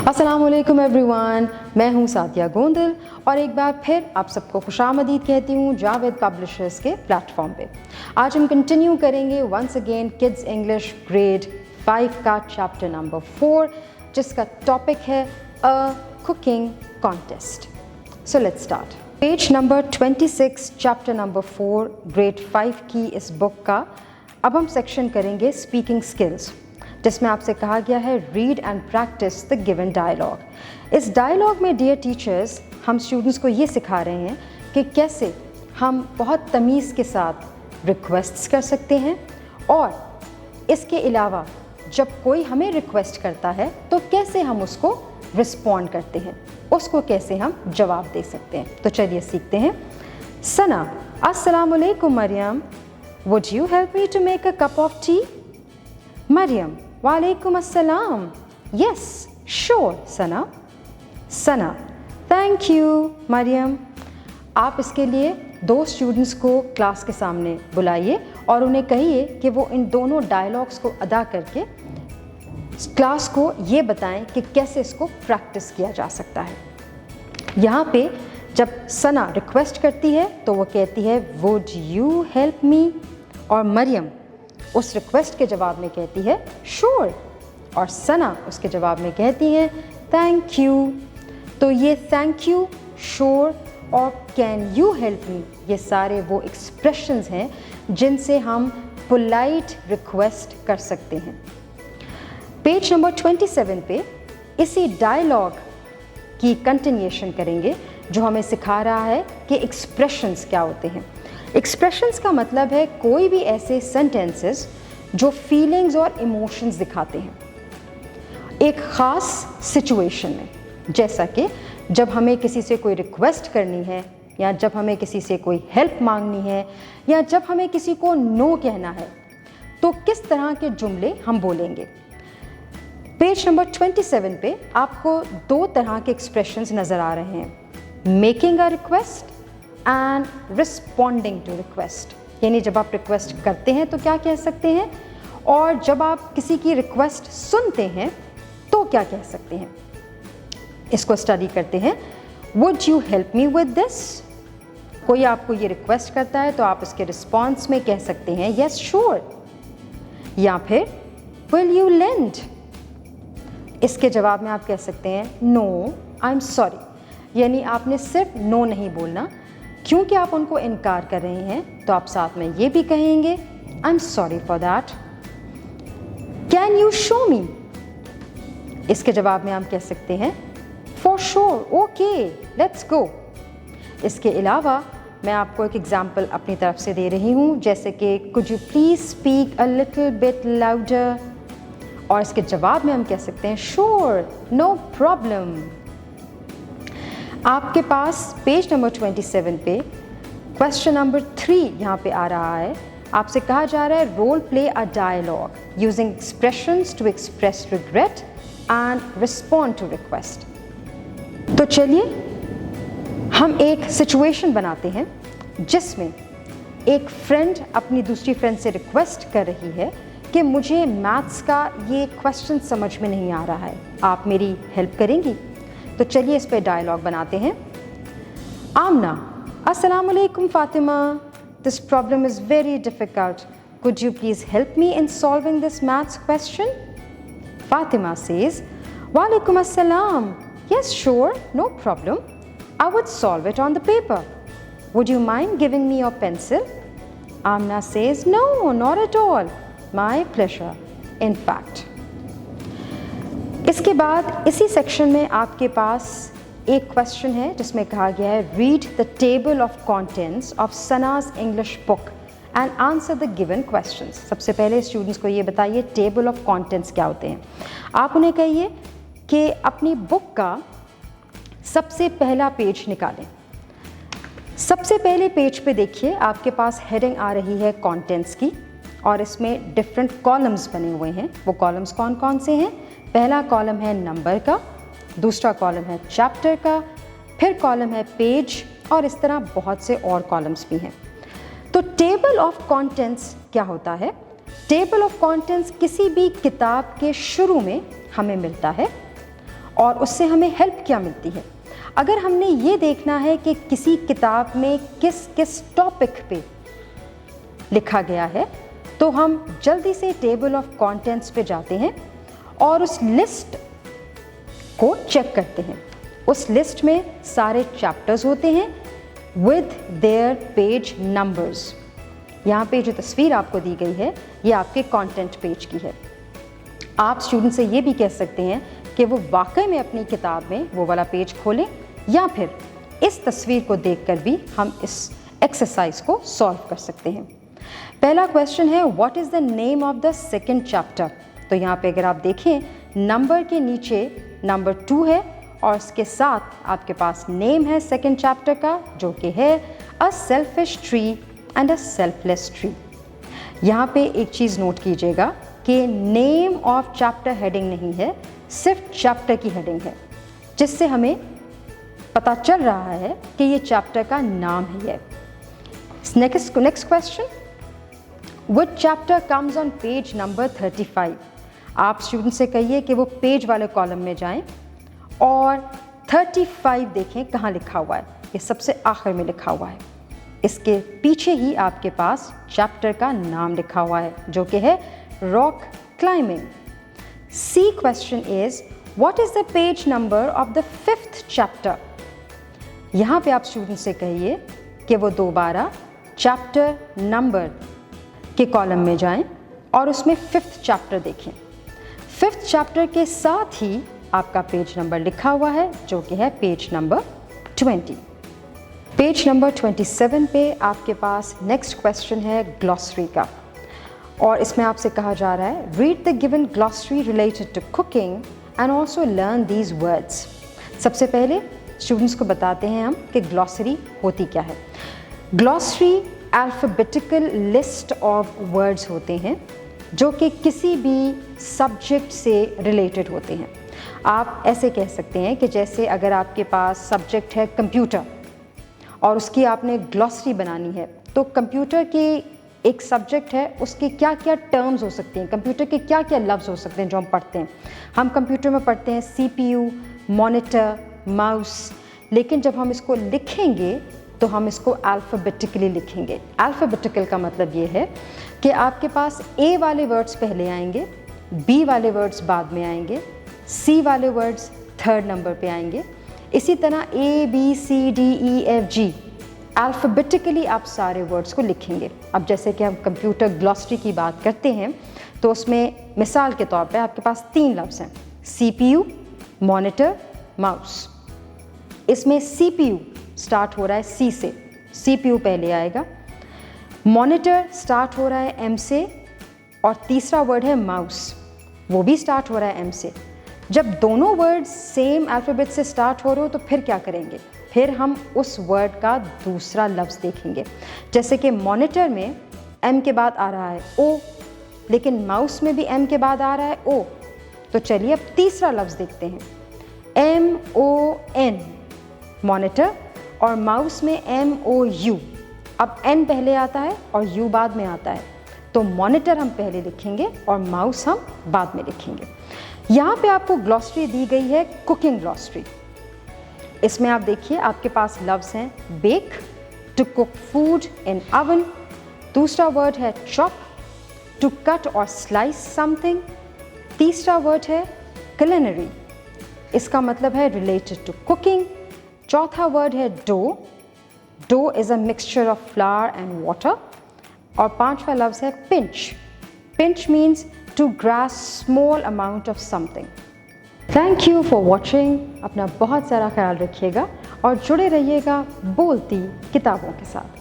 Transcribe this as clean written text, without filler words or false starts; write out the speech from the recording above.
अस्सलामुअलैकुम एवरीवन, मैं हूं सादिया गोंदल और एक बार फिर आप सबको खुशामदीद कहती हूं जावेद पब्लिशर्स के प्लेटफॉर्म पे। आज हम कंटिन्यू करेंगे once again kids English grade 5 का चैप्टर नंबर 4, जिसका टॉपिक है a cooking contest. So let's start. Page number 26 chapter number 4 grade 5 की इस बुक का अब हम सेक्शन करेंगे स्पीकिंग स्किल्स, जिसमें आपसे कहा गया है read and practise the given dialogue. इस डायलॉग में डियर टीचर्स हम स्टूडेंट्स को ये सिखा रहे हैं कि कैसे हम बहुत तमीज़ के साथ रिक्वेस्ट्स कर सकते हैं और इसके अलावा जब कोई हमें रिक्वेस्ट करता है तो कैसे हम उसको रिस्पॉन्ड करते हैं, उसको कैसे हम जवाब दे सकते हैं। तो चलिए सीखते हैं। सना, अस्सलाम वालेकुम Mariam, would you help me to make a cup of tea? Mariam, वालेकुम अस्सलाम, yes sure Sana. Sana, thank you Mariam. आप इसके लिए दो स्टूडेंट्स को क्लास के सामने बुलाइए और उन्हें कहिए कि वो इन दोनों डायलॉग्स को अदा करके क्लास को ये बताएं कि कैसे इसको प्रैक्टिस किया जा सकता है। यहाँ पे जब सना रिक्वेस्ट करती है तो वो कहती है वुड यू हेल्प मी, और मरियम उस रिक्वेस्ट के जवाब में कहती है श्योर, और सना उसके जवाब में कहती है थैंक यू। तो ये थैंक यू, श्योर और कैन यू हेल्प मी, ये सारे वो एक्सप्रेशंस हैं जिनसे हम पोलाइट रिक्वेस्ट कर सकते हैं। पेज नंबर 27 पे इसी डायलॉग की कंटिन्यूएशन करेंगे जो हमें सिखा रहा है कि एक्सप्रेशंस क्या होते हैं। एक्सप्रेशंस का मतलब है कोई भी ऐसे सेंटेंसेस जो फीलिंग्स और इमोशंस दिखाते हैं एक ख़ास सिचुएशन में, जैसा कि जब हमें किसी से कोई रिक्वेस्ट करनी है, या जब हमें किसी से कोई हेल्प मांगनी है, या जब हमें किसी को नो कहना है, तो किस तरह के जुमले हम बोलेंगे। पेज नंबर 27 पे आपको दो तरह के एक्सप्रेशंस नज़र आ रहे हैं, making a request and responding to request. यानी जब आप रिक्वेस्ट करते हैं तो क्या कह सकते हैं, और जब आप किसी की रिक्वेस्ट सुनते हैं तो क्या कह सकते हैं। इसको स्टडी करते हैं। Would you help me with this, कोई आपको ये रिक्वेस्ट करता है तो आप इसके रिस्पॉन्स में कह सकते हैं यस श्योर, या फिर विल यू लेंड, इसके जवाब में आप कह सकते हैं नो आई एम सॉरी। यानी आपने सिर्फ नो नहीं बोलना, क्योंकि आप उनको इनकार कर रहे हैं तो आप साथ में ये भी कहेंगे I am sorry for that. Can you show मी, इसके जवाब में आप कह सकते हैं for sure, okay let's go. इसके अलावा मैं आपको एक एग्जाम्पल अपनी तरफ से दे रही हूँ, जैसे कि could you please speak a little bit louder, और इसके जवाब में हम कह सकते हैं श्योर नो प्रॉब्लम। आपके पास पेज नंबर 27 पे क्वेश्चन नंबर 3 यहाँ पे आ रहा है। आपसे कहा जा रहा है role play a dialogue using expressions to express regret and respond to request. तो चलिए हम एक सिचुएशन बनाते हैं जिसमें एक फ्रेंड अपनी दूसरी फ्रेंड से रिक्वेस्ट कर रही है कि मुझे मैथ्स का ये क्वेश्चन समझ में नहीं आ रहा है, आप मेरी हेल्प करेंगी। तो चलिए इस पे डायलॉग बनाते हैं। आमना, अस्सलाम वालेकुम Fatima, this problem is very difficult, could you please help me in solving this maths question? Fatima says वालेकुम अस्सलाम, yes sure no problem, I would solve it on the paper, would you mind giving me your pencil? Amna says no not at all, my pleasure in fact। इसके बाद इसी section में आपके पास एक question है जिसमें कहा गया है read the table of contents of सनाज English book and answer the given questions. सबसे पहले स्टूडेंट्स को ये बताइए टेबल ऑफ कंटेंट्स क्या होते हैं। आप उन्हें कहिए कि अपनी बुक का सबसे पहला पेज निकालें। सबसे पहले पेज पे देखिए आपके पास हेडिंग आ रही है कंटेंट्स की, और इसमें डिफरेंट कॉलम्स बने हुए हैं। वो कॉलम्स कौन कौन से हैं? पहला कॉलम है नंबर का, दूसरा कॉलम है चैप्टर का, फिर कॉलम है पेज, और इस तरह बहुत से और कॉलम्स भी हैं। तो टेबल ऑफ कंटेंट्स क्या होता है? टेबल ऑफ कंटेंट्स किसी भी किताब के शुरू में हमें मिलता है और उससे हमें हेल्प क्या मिलती है। अगर हमने ये देखना है कि किसी किताब में किस किस टॉपिक पे लिखा गया है, तो हम जल्दी से टेबल ऑफ कंटेंट्स पे जाते हैं और उस लिस्ट को चेक करते हैं। उस लिस्ट में सारे चैप्टर्स होते हैं विद देयर पेज नंबर्स। यहाँ पे जो तस्वीर आपको दी गई है ये आपके कंटेंट पेज की है। आप स्टूडेंट से ये भी कह सकते हैं कि वो वाकई में अपनी किताब में वो वाला पेज खोलें, या फिर इस तस्वीर को देखकर भी हम इस एक्सरसाइज को सॉल्व कर सकते हैं। पहला क्वेश्चन है what is the name of the second chapter. तो यहाँ पे अगर आप देखें नंबर के नीचे नंबर 2 है और इसके साथ आपके पास नेम है सेकंड चैप्टर का, जो कि है a selfish tree and a selfless tree. यहाँ पे एक चीज़ नोट कीजिएगा कि नेम ऑफ चैप्टर हेडिंग नहीं है, सिर्फ चैप्टर की हेडिंग है, जिससे हमें पता चल रहा है कि ये चैप्टर का नाम ही है। Next question, which chapter comes on page number 35। आप स्टूडेंट से कहिए कि वो पेज वाले कॉलम में जाएं और 35 देखें कहाँ लिखा हुआ है। ये सबसे आखिर में लिखा हुआ है, इसके पीछे ही आपके पास चैप्टर का नाम लिखा हुआ है, जो कि है rock climbing. C question is what is the page number of the 5th chapter. यहाँ पे आप स्टूडेंट से कहिए कि वो दोबारा चैप्टर नंबर के कॉलम में जाएं और उसमें 5th चैप्टर देखें। 5th चैप्टर के साथ ही आपका पेज नंबर लिखा हुआ है, जो कि है पेज नंबर 20। पेज नंबर 27 पे आपके पास नेक्स्ट क्वेश्चन है ग्लॉसरी का, और इसमें आपसे कहा जा रहा है read the given glossary related to cooking and also learn these words. सबसे पहले स्टूडेंट्स को बताते हैं हम कि ग्लॉसरी होती क्या है। Glossary alphabetical list of words होते हैं जो कि किसी भी सब्जेक्ट से रिलेटेड होते हैं। आप ऐसे कह सकते हैं कि जैसे अगर आपके पास सब्जेक्ट है कंप्यूटर और उसकी आपने ग्लॉसरी बनानी है, तो कंप्यूटर की एक सब्जेक्ट है, उसके क्या क्या टर्म्स हो सकते हैं, कंप्यूटर के क्या क्या लफ्ज़ हो सकते हैं जो हम पढ़ते हैं। हम कंप्यूटर में पढ़ते हैं CPU, मॉनिटर, माउस, लेकिन जब हम इसको लिखेंगे तो हम इसको अल्फ़ाबेटिकली लिखेंगे। अल्फ़ाबेटिकल का मतलब ये है कि आपके पास A वाले वर्ड्स पहले आएंगे, B वाले वर्ड्स बाद में आएंगे, C वाले वर्ड्स 3rd नंबर पे आएंगे। इसी तरह A B C D E F G alphabetically आप सारे वर्ड्स को लिखेंगे। अब जैसे कि हम कंप्यूटर ग्लॉसरी की बात करते हैं तो उसमें मिसाल के तौर पे आपके पास 3 लफ्ज़ हैं, CPU, मॉनिटर, माउस। इसमें CPU स्टार्ट हो रहा है C से, CPU पहले आएगा। मॉनिटर स्टार्ट हो रहा है M से, और तीसरा वर्ड है माउस, वो भी स्टार्ट हो रहा है M से। जब दोनों वर्ड सेम अल्फ़ाबेट से स्टार्ट हो रहे हो तो फिर क्या करेंगे, फिर हम उस वर्ड का दूसरा लफ्ज़ देखेंगे। जैसे कि मॉनिटर में M के बाद आ रहा है O, लेकिन माउस में भी M के बाद आ रहा है O। तो चलिए अब तीसरा लफ्ज़ देखते हैं, MON मॉनिटर, और माउस में MOU। अब N पहले आता है और U बाद में आता है, तो मॉनिटर हम पहले लिखेंगे और माउस हम बाद में लिखेंगे। यहाँ पे आपको ग्लॉसरी दी गई है कुकिंग ग्लॉसरी। इसमें आप देखिए आपके पास लफ्ज़ हैं bake, to cook food in oven. दूसरा वर्ड है चॉप, टू कट और स्लाइस समथिंग। तीसरा वर्ड है culinary, इसका मतलब है रिलेटेड टू कुकिंग। चौथा वर्ड है dough, dough is a mixture of flour and water. और पांचवा लफ्ज़ है pinch, pinch means to grasp small amount of something. Thank you for watching. अपना बहुत सारा ख्याल रखिएगा और जुड़े रहिएगा बोलती किताबों के साथ।